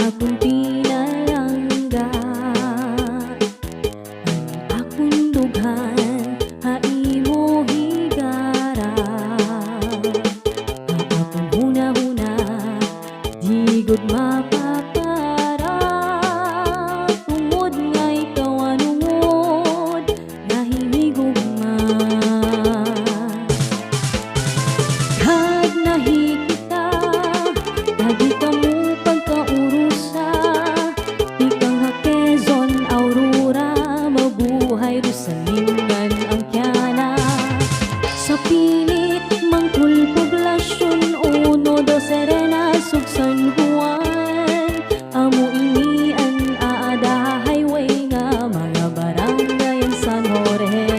akong pinalangga. Ang akong dughan haimo higara. Ang akong huna-huna di gud mapapara. Tungod nga ikaw anungod nahimigugma. Kag nahikita lagi ka mo pagkaurusa. Di kang Quezon, Aurora, mabuhay ro sa lingan ang kyana. Sa pilit mangkul poblasyon, uno do Serenas ug San Juan. Amo ini an aada highway nga mga barangay ang San Jorge.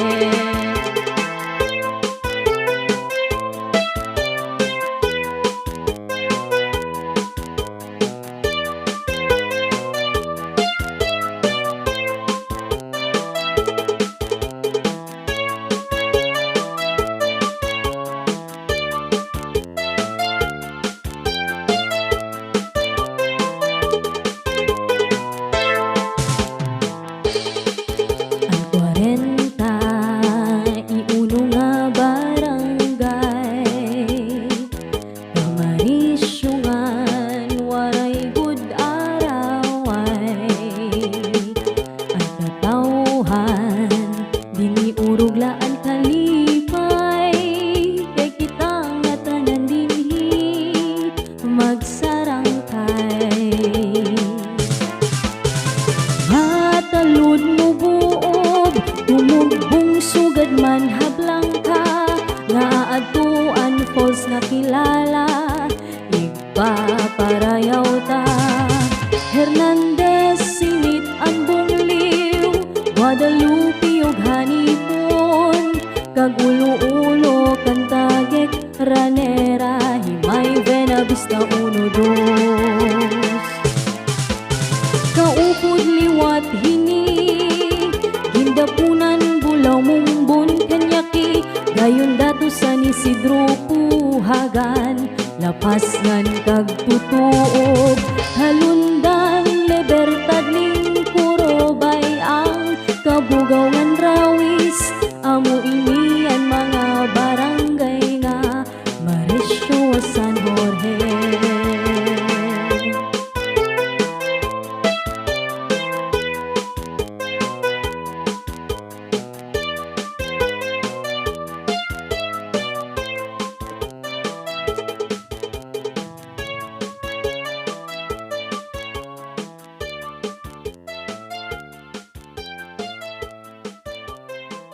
Uruglaan kalipay kay kita nga tanan dinhi magsarangkay. Matalud mo buob tumugbong sugad man hablang ka. Nga adtuan falls na kilala igpaparayaw ta. Hernandez sinit ang bungliw, Guadalupe ug hanipon. Kag ulo-ulo kantagek ranera himay Buena Vista 1-2. Kaupod liwat hini gindapunan bulaw mumbon kanyaki. Gayon dato San Isidro puhagan lapas ngan kag tutuo.